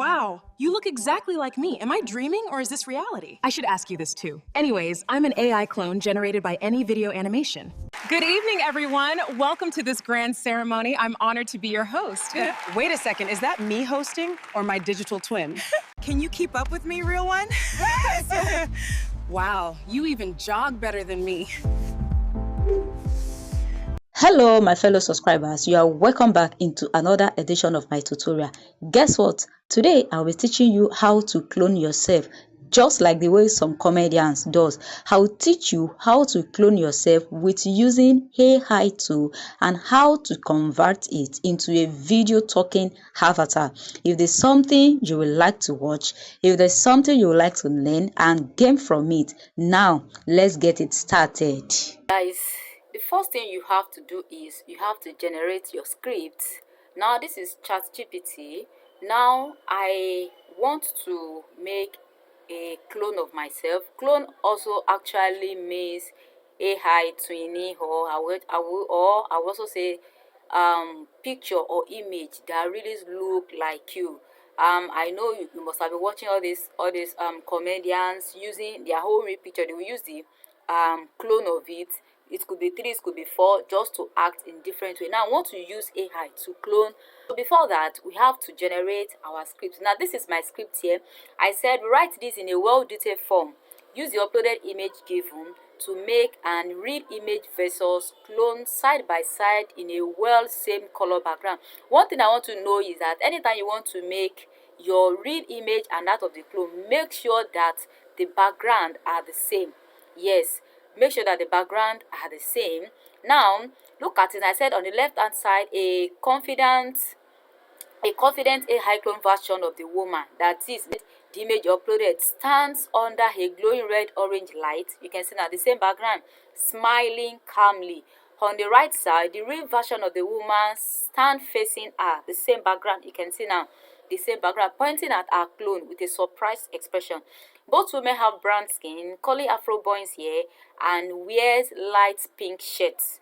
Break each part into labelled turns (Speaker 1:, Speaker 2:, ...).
Speaker 1: Wow, you look exactly like me. Am I dreaming or is this reality? I should ask you this too. Anyways, I'm an AI clone generated by any video animation. Good evening, everyone. Welcome to this grand ceremony. I'm honored to be your host.
Speaker 2: Wait a second, is that me hosting or my digital twin?
Speaker 1: Can you keep up with me, real one?
Speaker 2: Yes! Wow, you even jog better than me.
Speaker 3: Hello my fellow subscribers, you are welcome back into another edition of my tutorial. Guess what? Today I'll be teaching you how to clone yourself, just like the way some comedians does. I'll teach you how to clone yourself with using AI tool and how to convert it into a video talking avatar. If there's something you would like to watch, if there's something you would like to learn and gain from it, now let's get it started.
Speaker 4: Guys, the first thing you have to do is you have to generate your script. Now this is ChatGPT. Now I want to make a clone of myself. Clone also actually means AI twinning, or I will also say picture or image that really look like you. I know you must have been watching all these comedians using their whole real picture. They will use the clone of it. It could be 3, it could be 4, just to act in different way. Now I want to use AI to clone. So before that, we have to generate our script. Now this is my script here. I said write this in a well-detailed form. Use the uploaded image given to make an real image versus clone side by side in a same color background. One thing I want to know is that anytime you want to make your real image and that of the clone, make sure that the background are the same. Yes, make sure that the background are the same. Now look at it. I said on the left hand side a confident AI clone version of the woman, that is the image uploaded stands under a glowing red orange light. You can see now the same background, smiling calmly. On the right side, the real version of the woman stand facing her, the same background. You can see now the same background, pointing at our clone with a surprised expression. Both women have brown skin, curly afro buns here, and wears light pink shirts.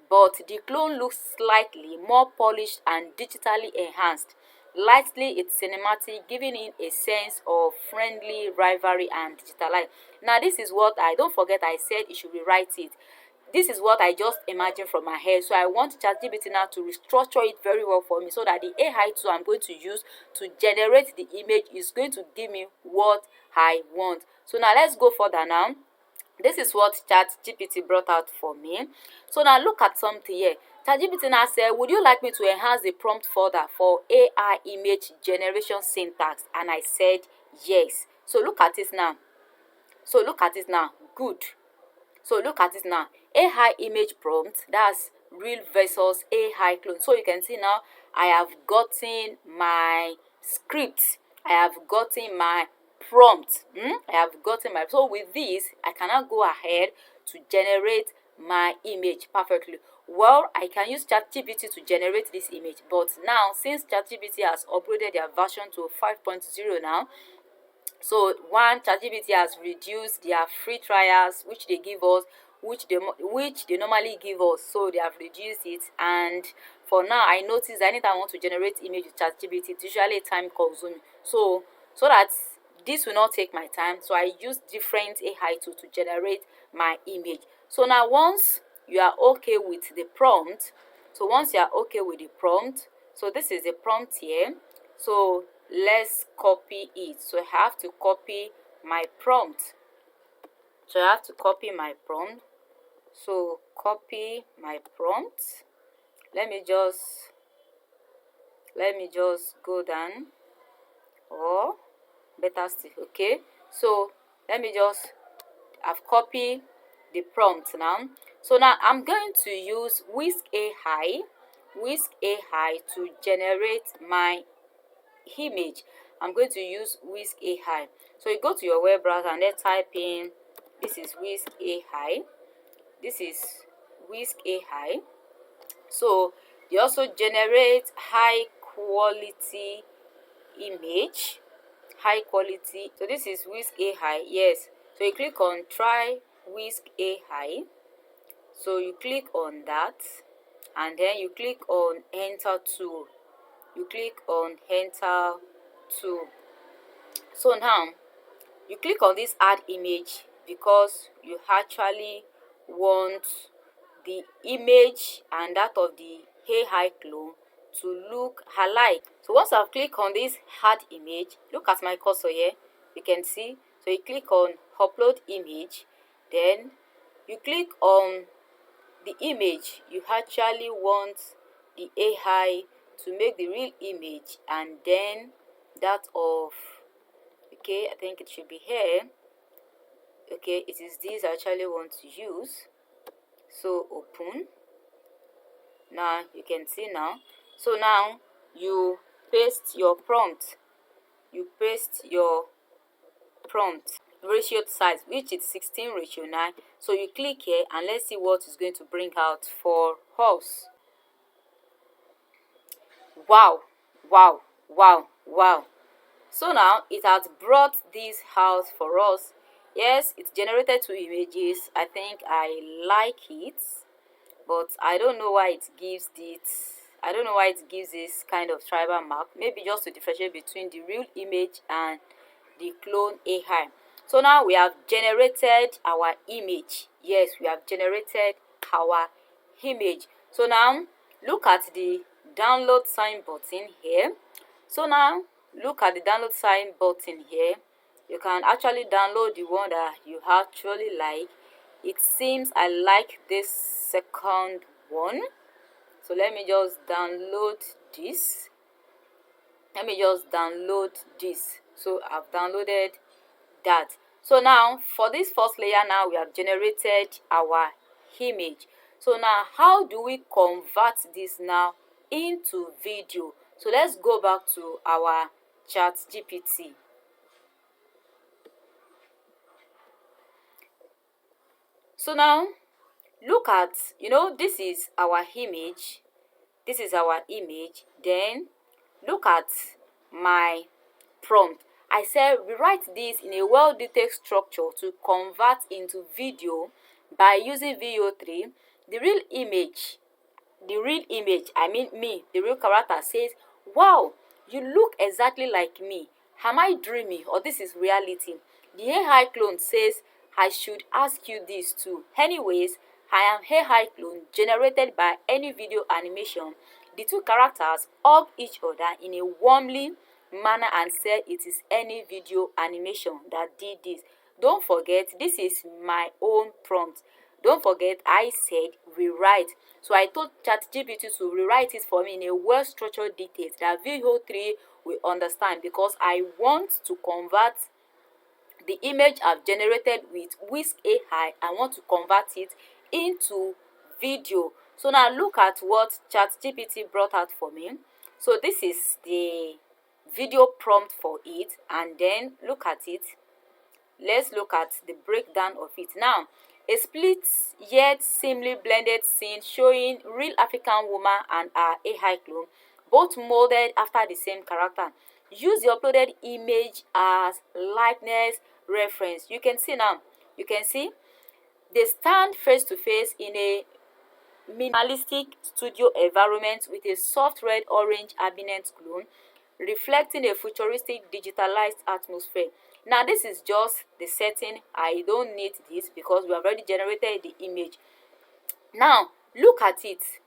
Speaker 4: But the clone looks slightly more polished and digitally enhanced. Lightly, it's cinematic, giving it a sense of friendly rivalry and digital life. Now, this is what don't forget I said you should rewrite it. This is what I just imagined from my head. So I want ChatGPT now to restructure it very well for me so that the AI tool I'm going to use to generate the image is going to give me what I want. So now let's go further now. This is what ChatGPT brought out for me. So now look at something here. ChatGPT now said, would you like me to enhance the prompt further for AI image generation syntax? And I said yes. So look at it now. Good. So look at it now. AI image prompt, that's real versus AI clone. So you can see now I have gotten my script. I have gotten my prompt. So with this I can now go ahead to generate my image perfectly. Well, I can use ChatGPT to generate this image, but now since ChatGPT has uploaded their version to 5.0 now, so ChatGPT has reduced their free trials which they give us, which they normally give us. So they have reduced it, and for now I notice that anytime I want to generate image with ChatGPT, it's usually time consuming. So that this will not take my time, so I use different AI tools to generate my image. So now once you are okay with the prompt, so this is the prompt here. So let's copy it. So I have to copy my prompt. So copy my prompt. Let me just go down, or better still, okay. So I've copied the prompt now. So now I'm going to use Whisk AI to generate my image. I'm going to use Whisk AI. So you go to your web browser and then type in, this is Whisk AI. So they also generate high quality image. So this is Whisk AI. Yes. So you click on try Whisk AI. So you click on that, and then you click on enter tool. You click on enter to. So now you click on this add image because you actually want the image and that of the AI clone to look alike. So once I've clicked on this add image, look at my cursor here, you can see. So you click on upload image, then you click on the image you actually want the AI to make the real image, and then that of, okay, I think it should be here. Okay, it is this I actually want to use. So open. Now you can see now. So now you paste your prompt. You paste your prompt ratio size, which is 16:9. So you click here and let's see what is going to bring out for us. Wow, wow, wow, wow. So now it has brought this out for us. Yes, it's generated 2 images. I think I like it, but I don't know why it gives this kind of tribal mark. Maybe just to differentiate between the real image and the clone AI. So now we have generated our image. Yes, we have generated our image. So now look at the download sign button here. So now look at the download sign button here. You can actually download the one that you actually like. It seems I like this second one. So let me just download this. So I've downloaded that. So now for this first layer, now we have generated our image. So now how do we convert this now into video? So let's go back to our ChatGPT. So now look at, this is our image. Then look at my prompt. I said rewrite this in a well-detailed structure to convert into video by using VO3. The real image, I mean me, the real character says, wow, you look exactly like me. Am I dreaming or this is reality? The AI clone says, I should ask you this too. Anyways, I am AI clone generated by any video animation. The two characters hug each other in a warmly manner and said it is any video animation that did this. Don't forget, this is my own prompt. Don't forget, I said rewrite. So I told ChatGPT to rewrite it for me in a well-structured detail that VO3 will understand, because I want to convert the image I've generated with Whisk AI. I want to convert it into video. So now look at what ChatGPT brought out for me. So this is the video prompt for it, and then look at it. Let's look at the breakdown of it. Now, a split yet seamlessly blended scene showing real African woman and her AI clone, both molded after the same character. Use the uploaded image as likeness reference. You can see now, they stand face to face in a minimalistic studio environment with a soft red orange ambient clone reflecting a futuristic digitalized atmosphere. Now this is just the setting. I don't need this because we have already generated the image. Now look at it.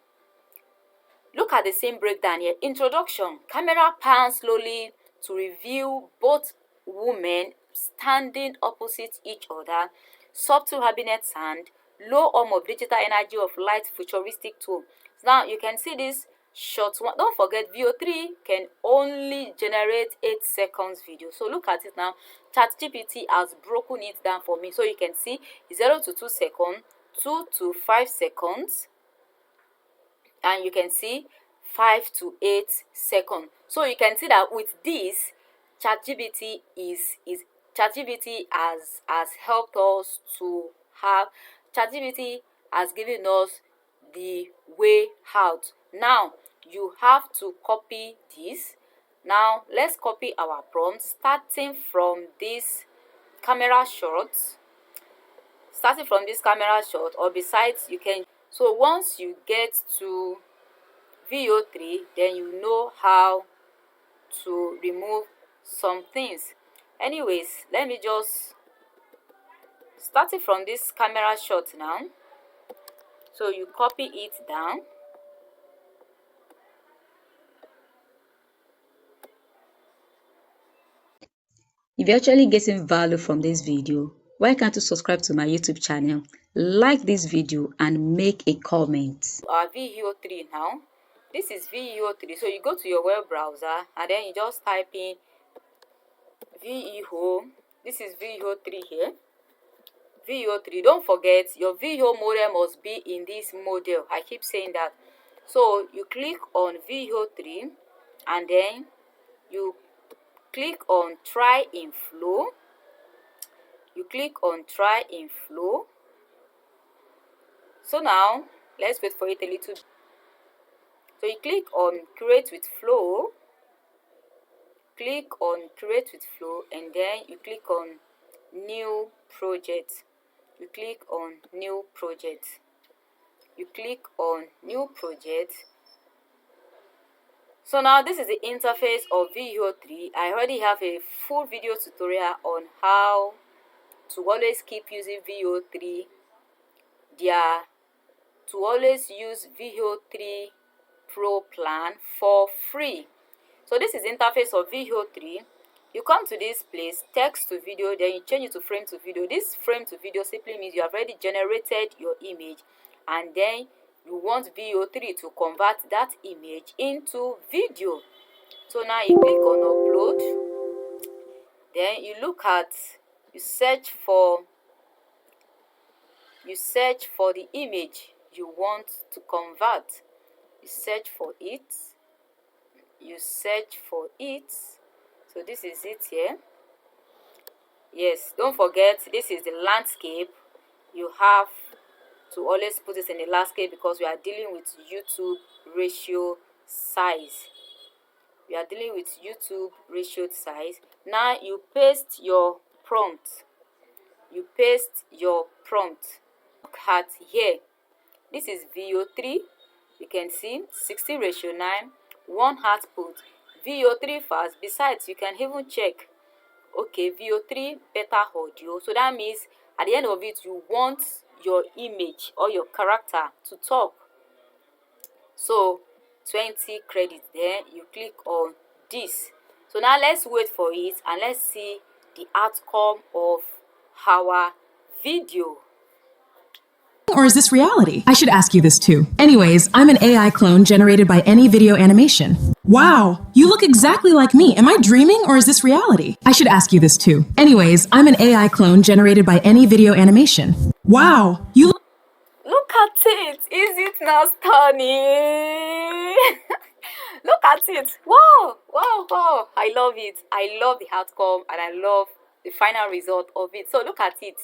Speaker 4: Look at the same breakdown here. Introduction. Camera pans slowly to reveal both women standing opposite each other. Subtle cabinet sound. Low of digital energy of light futuristic tone. Now you can see this short one. Don't forget, VO3 can only generate 8 seconds video. So look at it now. ChatGPT has broken it down for me. So you can see 0 to 2 seconds, 2 to 5 seconds, and you can see 5 to 8 seconds. So you can see that with this, ChatGPT has helped us to have, ChatGPT has given us the way out. Now you have to copy this. Now let's copy our prompt, starting from this camera shot. Or besides, you can, so once you get to VO3, then you know how to remove some things. Anyways, let me just start it from this camera shot now. So you copy it down.
Speaker 3: If you're actually getting value from this video, why can't you subscribe to my YouTube channel, like this video, and make a comment?
Speaker 4: Our VEO3 now. This is VEO3. So you go to your web browser and then you just type in VEO. This is VEO3 here. VEO3. Don't forget, your VEO model must be in this model. I keep saying that. So you click on VEO3 and then you click on try in flow. You click on try in flow. So now let's wait for it a little. So you click on create with flow. Click on create with flow and then you click on new project. You click on new project. You click on new project. So now this is the interface of VEO3. I already have a full video tutorial on how to always keep using VEO3. To always use VEO3 Pro plan for free. So this is the interface of VEO3. You come to this place, text to video, then you change it to frame to video. This frame to video simply means you have already generated your image and then you want VEO3 to convert that image into video. So now you click on upload. Then you search for the image you want to convert. You search for it. So this is it here. Yes, don't forget, this is the landscape. You have to always put this in the landscape because we are dealing with YouTube ratio size. Now you paste your prompt. Look at here. This is VEO3. You can see 60:9, 1 output. VEO3 fast. Besides, you can even check, okay, VEO3 better audio. So that means at the end of it, you want your image or your character to talk. So 20 credits. Then you click on this. So now let's wait for it and let's see the outcome of our video.
Speaker 1: Or is this reality? I should ask you this too. Anyways, I'm an AI clone generated by any video animation. Wow, you look exactly like me. Am I dreaming or is this reality? I should ask you this too. Anyways, I'm an AI clone generated by any video animation. Wow, you
Speaker 4: Look at it. Is it not stunning? Look at it. Wow, wow, wow. I love it. I love the outcome and I love the final result of it. So look at it.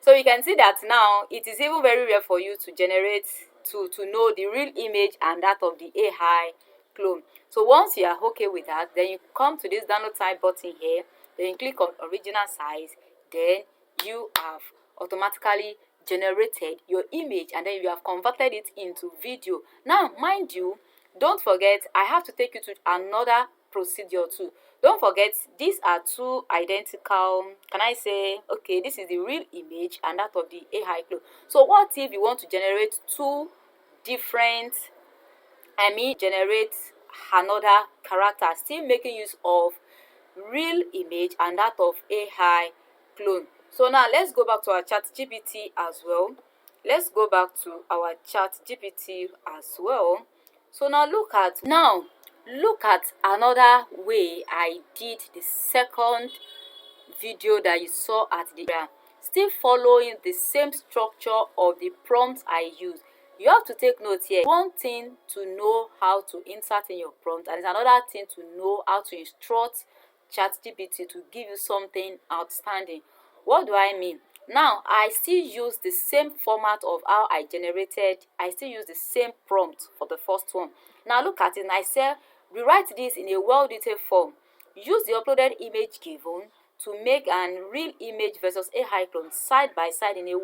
Speaker 4: So you can see that now it is even very rare for you to generate, to know the real image and that of the AI clone. So once you are okay with that, then you come to this download type button here, then you click on original size, then you have automatically generated your image and then you have converted it into video. Now mind you, don't forget, I have to take you to another procedure too. Don't forget, these are two identical, can I say, okay, this is the real image and that of the AI clone. So what if you want to generate two different, generate another character, still making use of real image and that of AI clone? So now let's go back to our ChatGPT as well. So now look at another way I did the second video that you saw at the end. Still following the same structure of the prompt I used. You have to take note here. One thing to know how to insert in your prompt, and it's another thing to know how to instruct ChatGPT to give you something outstanding. What do I mean? Now, I still use the same format of how I still use the same prompt for the first one. Now look at it, and I said, rewrite this in a well-detailed form. Use the uploaded image given to make an real image versus AI clone side by side in a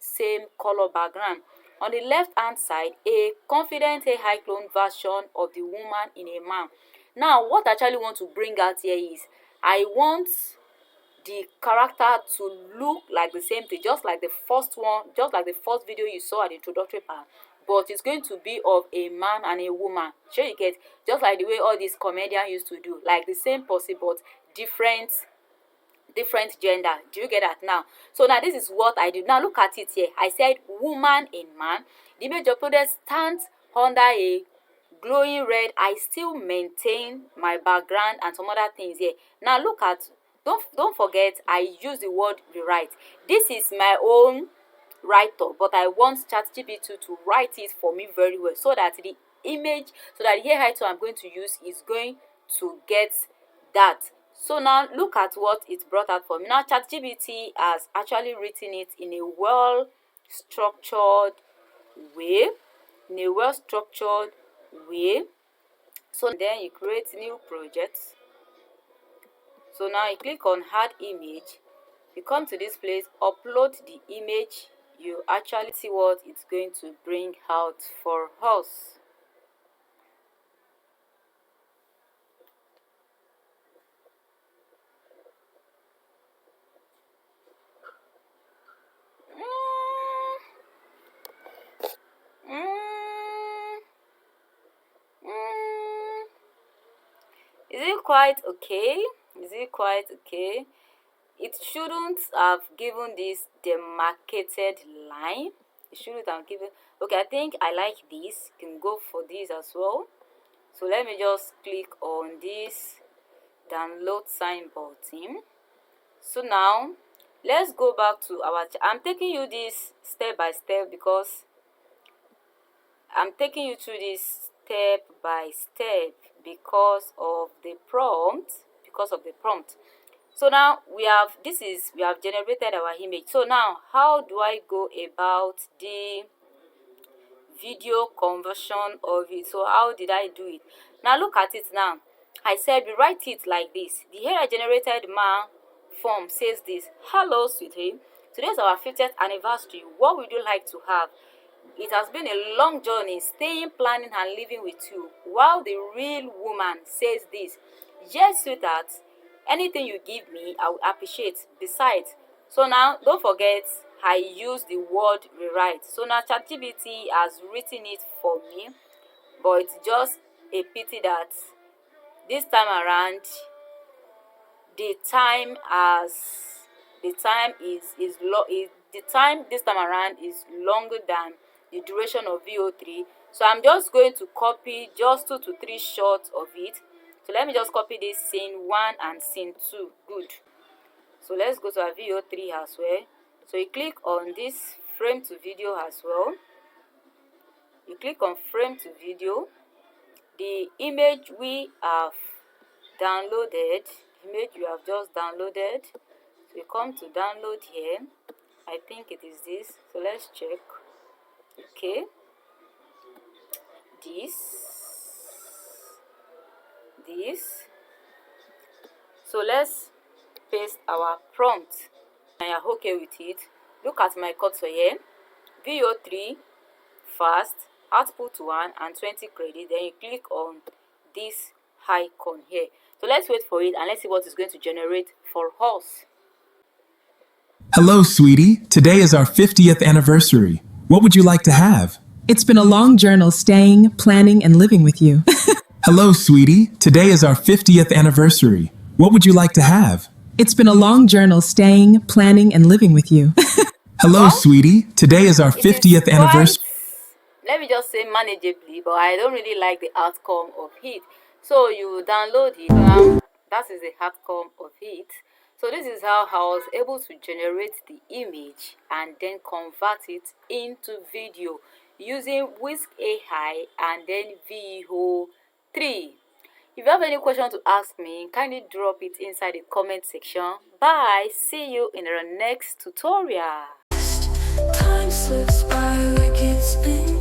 Speaker 4: same color background. On the left hand side, a confident AI clone version of the woman in a man. Now, what I actually want to bring out here is I want the character to look like the same thing, just like the first one, just like the first video you saw at the introductory part, but it's going to be of a man and a woman. Sure, you get, just like the way all these comedians used to do, like the same person but different gender. Do you get that now? So now this is what I do. Now look at it here. I said woman in man. The image uploaded stands under a glowing red. I still maintain my background and some other things here. Now look at, don't forget I use the word rewrite. This is my own write-up, but I want ChatGPT to write it for me very well, so that the image, so that the AI tool I'm going to use is going to get that. So now look at what it brought out for me. Now ChatGPT has actually written it in a well-structured way. So then you create new projects. So now you click on add image. You come to this place, upload the image. You actually see what it's going to bring out for us. Is it quite okay? It shouldn't have given this demarcated line. It shouldn't have given. Okay, I think I like this. You can go for this as well. So let me just click on this download sign button. So now let's go back to our I'm taking you this step by step because I'm taking you through this step by step because of the prompt. So now we have generated our image. So now how do I go about the video conversion of it? So how did I do it? Now look at it now. I said we write it like this. The AI generated man form says this: hello sweetie, today is our 50th anniversary. What would you like to have? It has been a long journey, staying, planning, and living with you. While the real woman says this: yes, sweetheart, anything you give me, I will appreciate. Besides, so now don't forget, I use the word rewrite. So now ChatGPT has written it for me, but it's just a pity that this time around, the time this time around is longer than the duration of VO3. So I'm just going to copy just 2 to 3 shots of it. So let me just copy this scene 1 and scene 2. Good. So let's go to our VO3 as well. So you click on this frame to video as well. You click on frame to video. The image we have downloaded, just downloaded. So you come to download here. I think it is this. So let's check. Okay. This. So let's paste our prompt. And you're okay with it. Look at my cursor here. VO3 fast, output 1 and 20 credit. Then you click on this icon here. So let's wait for it and let's see what it's going to generate for us.
Speaker 5: Hello, sweetie. Today is our 50th anniversary. What would you like to have?
Speaker 1: It's been a long journey staying, planning, and living with you.
Speaker 5: Hello, sweetie. Today is our 50th anniversary. What would you like to have?
Speaker 1: It's been a long journey staying, planning, and living with you.
Speaker 5: Hello, sweetie. Today is our 50th anniversary.
Speaker 4: Let me just say manageably, but I don't really like the outcome of it. So you download it. That is the outcome of it. So this is how I was able to generate the image and then convert it into video using Whisk AI and then VO3. If you have any question to ask me, kindly drop it inside the comment section. Bye. See you in our next tutorial.
Speaker 6: Time slips by like it's been